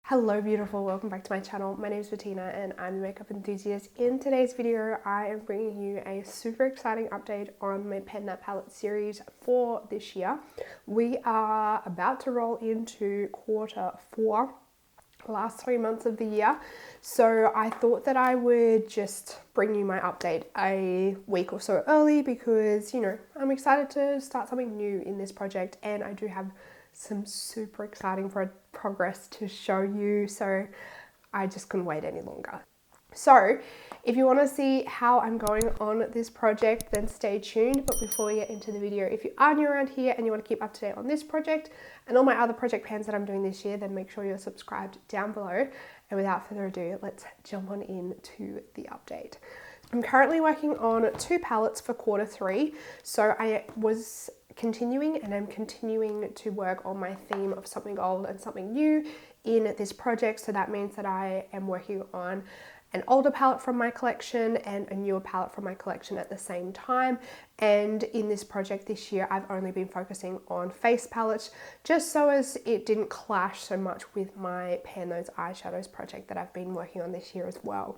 Hello beautiful, welcome back to my channel. My name is Bettina and I'm a makeup enthusiast. In today's video, I am bringing you a super exciting update on my Pen That Palette series for this year. We are about to roll into quarter four, last 3 months of the year. So I thought that I would just bring you my update a week or so early because, you know, I'm excited to start something new in this project and I do have some super exciting progress to show you, so I just couldn't wait any longer. So if you want to see how I'm going on this project, then stay tuned. But before we get into the video, if you are new around here and you want to keep up to date on this project and all my other project plans that I'm doing this year, then make sure you're subscribed down below. And without further ado, let's jump on into the update. I'm currently working on 2 palettes for quarter 3. So I was continuing and I'm continuing to work on my theme of something old and something new in this project. So that means that I am working on an older palette from my collection and a newer palette from my collection at the same time. And in this project this year, I've only been focusing on face palettes just so as it didn't clash so much with my Pan Those Eyeshadows project that I've been working on this year as well.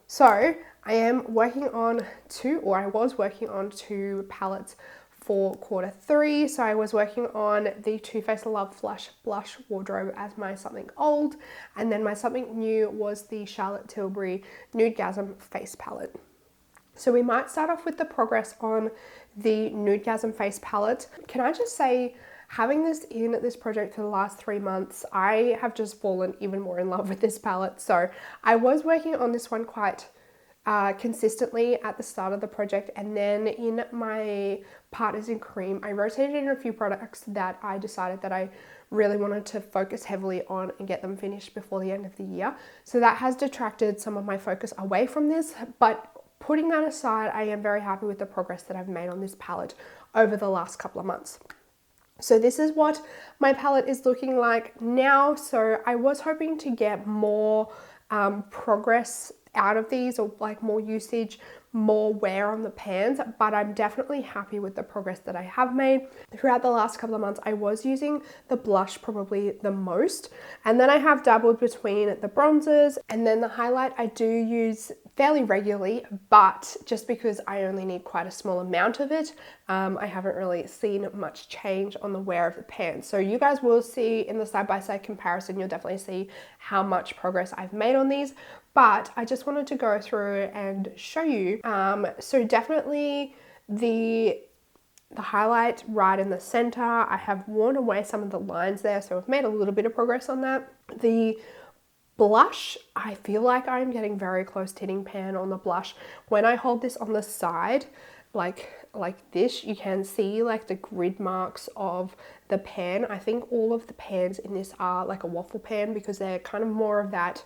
So I am working on I was working on 2 palettes for quarter 3. So I was working on the Too Faced Love Flush Blush Wardrobe as my something old, and then my something new was the Charlotte Tilbury Nudegasm face palette. So we might start off with the progress on the Nudegasm face palette. Can I just say, having this in this project for the last 3 months, I have just fallen even more in love with this palette. So I was working on this one quite consistently at the start of the project, and then in my Partners in Cream, I rotated in a few products that I decided that I really wanted to focus heavily on and get them finished before the end of the year. So that has detracted some of my focus away from this, but putting that aside, I am very happy with the progress that I've made on this palette over the last couple of months. So this is what my palette is looking like now. So I was hoping to get more progress out of these, or like more usage, more wear on the pans, but I'm definitely happy with the progress that I have made. Throughout the last couple of months, I was using the blush probably the most, and then I have dabbled between the bronzers, and then the highlight I do use fairly regularly, but just because I only need quite a small amount of it, I haven't really seen much change on the wear of the pan. So you guys will see in the side-by-side comparison, you'll definitely see how much progress I've made on these, but I just wanted to go through and show you. So definitely the highlight right in the center, I have worn away some of the lines there, so I've made a little bit of progress on that. The blush, I feel like I'm getting very close to hitting pan on the blush. When I hold this on the side, like this, you can see like the grid marks of the pan. I think all of the pans in this are like a waffle pan because they're kind of more of that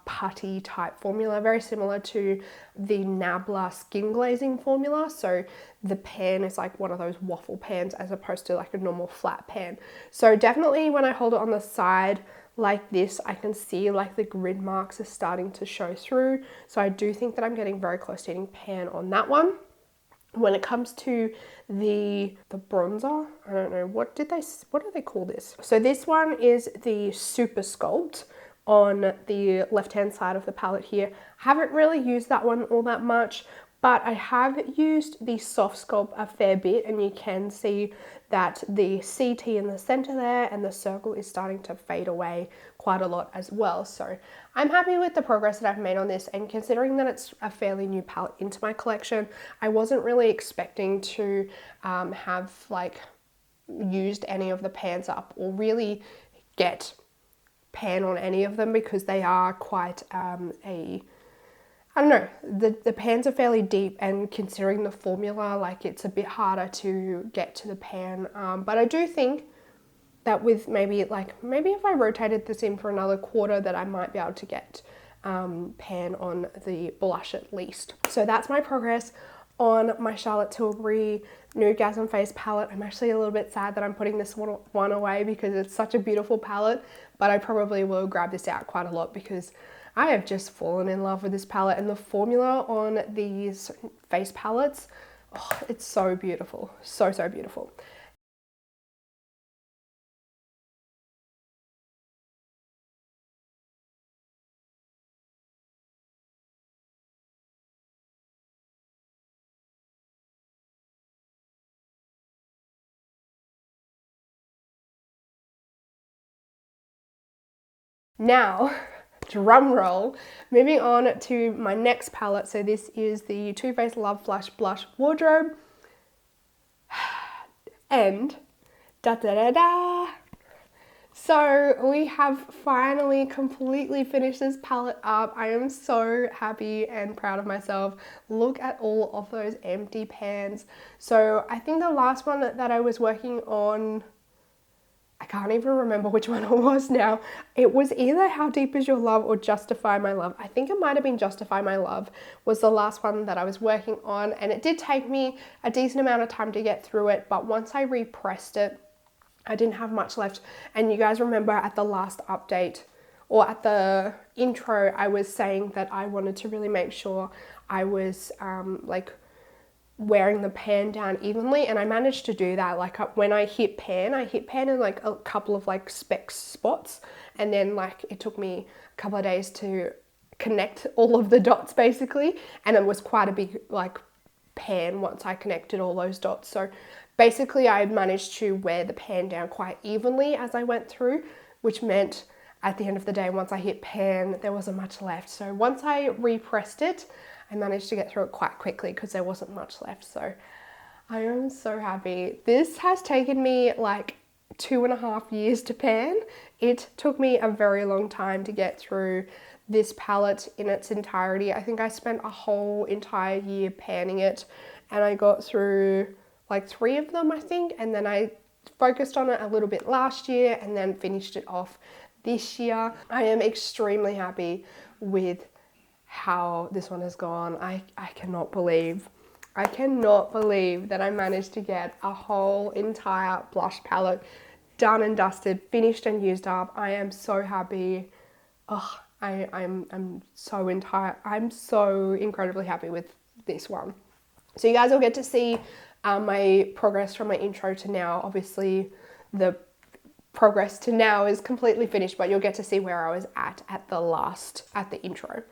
putty type formula, very similar to the Nabla skin glazing formula. So the pan is like one of those waffle pans as opposed to like a normal flat pan. So definitely when I hold it on the side like this, I can see like the grid marks are starting to show through. So I do think that I'm getting very close to hitting pan on that one. When it comes to the bronzer, I don't know, what do they call this? So this one is the Super Sculpt on the left hand side of the palette here. Haven't really used that one all that much, but I have used the Soft Sculpt a fair bit, and you can see that the CT in the center there and the circle is starting to fade away quite a lot as well. So I'm happy with the progress that I've made on this, and considering that it's a fairly new palette into my collection, I wasn't really expecting to have like used any of the pans up or really get pan on any of them because they are quite I don't know, the pans are fairly deep, and considering the formula, like it's a bit harder to get to the pan. But I do think that with maybe if I rotated this in for another quarter, that I might be able to get pan on the blush at least. So that's my progress on my Charlotte Tilbury Nudegasm face palette. I'm actually a little bit sad that I'm putting this one away because it's such a beautiful palette, but I probably will grab this out quite a lot because I have just fallen in love with this palette, and the formula on these face palettes, oh, it's so beautiful, so beautiful. Now, drum roll, moving on to my next palette. So this is the Too Faced Love Flash Blush Wardrobe. And da da da da. So we have finally completely finished this palette up. I am so happy and proud of myself. Look at all of those empty pans. So I think the last one that I was working on, I can't even remember which one it was now. It was either How Deep Is Your Love or Justify My Love. I think it might have been Justify My Love was the last one that I was working on, and it did take me a decent amount of time to get through it, but once I repressed it, I didn't have much left. And you guys remember at the last update or at the intro, I was saying that I wanted to really make sure I was like wearing the pan down evenly, and I managed to do that. Like when I hit pan in like a couple of like speck spots, and then like it took me a couple of days to connect all of the dots basically, and it was quite a big like pan once I connected all those dots. So basically I managed to wear the pan down quite evenly as I went through, which meant at the end of the day, once I hit pan, there wasn't much left. So once I repressed it, I managed to get through it quite quickly because there wasn't much left. So I am so happy. This has taken me like 2.5 years to pan. It took me a very long time to get through this palette in its entirety. I think I spent a whole entire year panning it, and I got through like 3 of them, I think, and then I focused on it a little bit last year and then finished it off this year. I am extremely happy with how this one has gone. I cannot believe that I managed to get a whole entire blush palette done and dusted, finished and used up. I am so happy. Oh, I'm so incredibly happy with this one. So you guys will get to see my progress from my intro to now. Obviously the progress to now is completely finished, but you'll get to see where I was at the intro.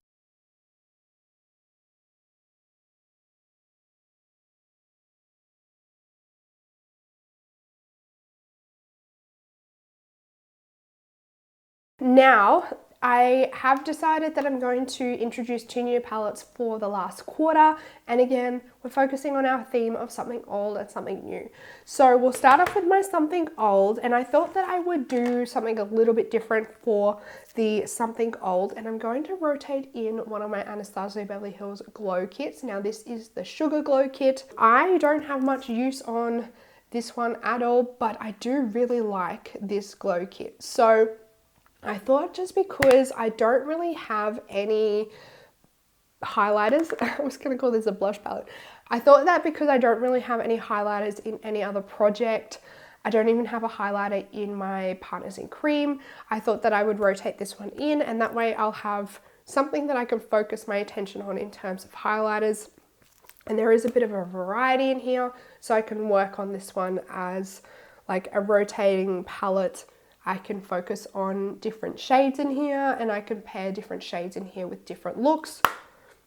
Now, I have decided that I'm going to introduce 2 new palettes for the last quarter, and again, we're focusing on our theme of something old and something new. So we'll start off with my something old, and I thought that I would do something a little bit different for the something old, and I'm going to rotate in one of my Anastasia Beverly Hills glow kits. Now this is the Sugar Glow kit. I don't have much use on this one at all, but I do really like this glow kit. So I thought just because I don't really have any highlighters, I was going to call this a blush palette. I thought that because I don't really have any highlighters in any other project, I don't even have a highlighter in my Partners in Cream, I thought that I would rotate this one in, and that way I'll have something that I can focus my attention on in terms of highlighters. And there is a bit of a variety in here, so I can work on this one as like a rotating palette. I can focus on different shades in here, and I can pair different shades in here with different looks,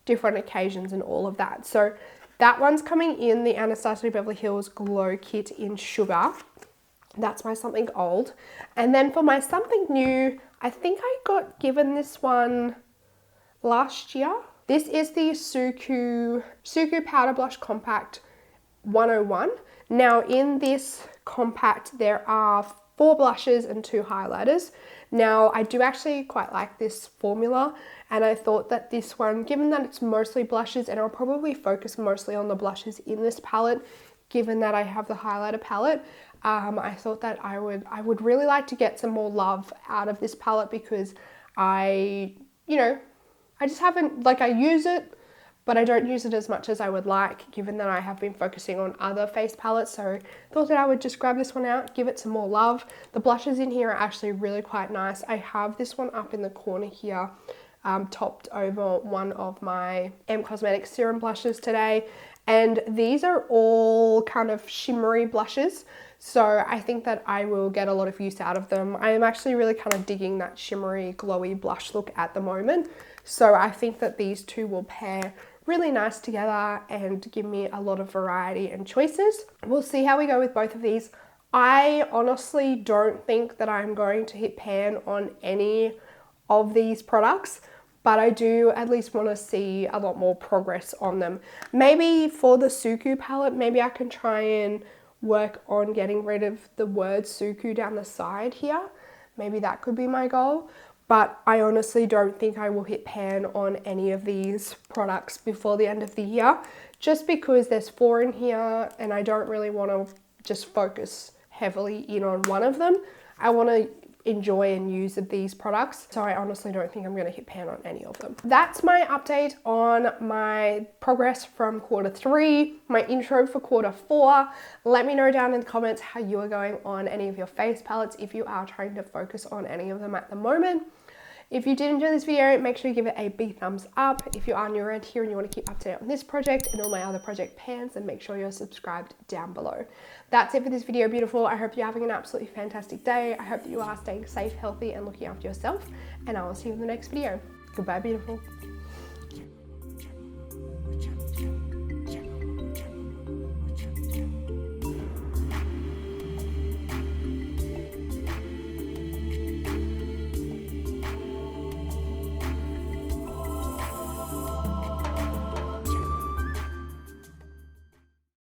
different occasions, and all of that. So that one's coming in the Anastasia Beverly Hills Glow Kit in Sugar. That's my something old. And then for my something new, I think I got given this one last year. This is the Suku Powder Blush Compact 101. Now in this compact, there are 4 blushes and 2 highlighters. Now I do actually quite like this formula, and I thought that this one, given that it's mostly blushes, and I'll probably focus mostly on the blushes in this palette, given that I have the highlighter palette, I thought that I would really like to get some more love out of this palette, because I just haven't, like, I use it, but I don't use it as much as I would like, given that I have been focusing on other face palettes. So I thought that I would just grab this one out, give it some more love. The blushes in here are actually really quite nice. I have this one up in the corner here, topped over one of my M Cosmetics serum blushes today. And these are all kind of shimmery blushes. So I think that I will get a lot of use out of them. I am actually really kind of digging that shimmery, glowy blush look at the moment. So I think that these two will pair really nice together and give me a lot of variety and choices. We'll see how we go with both of these. I honestly don't think that I'm going to hit pan on any of these products, but I do at least want to see a lot more progress on them. Maybe for the Suku palette, maybe I can try and work on getting rid of the word Suku down the side here. Maybe that could be my goal. But I honestly don't think I will hit pan on any of these products before the end of the year, just because there's 4 in here and I don't really want to just focus heavily in on one of them. I want to enjoy and use these products, so I honestly don't think I'm going to hit pan on any of them. That's my update on my progress from Q3, my intro for Q4. Let me know down in the comments how you are going on any of your face palettes, if you are trying to focus on any of them at the moment. If you did enjoy this video, make sure you give it a big thumbs up. If you are new around here and you want to keep up to date on this project and all my other project pans, then make sure you're subscribed down below. That's it for this video, beautiful. I hope you're having an absolutely fantastic day. I hope that you are staying safe, healthy, and looking after yourself. And I will see you in the next video. Goodbye, beautiful.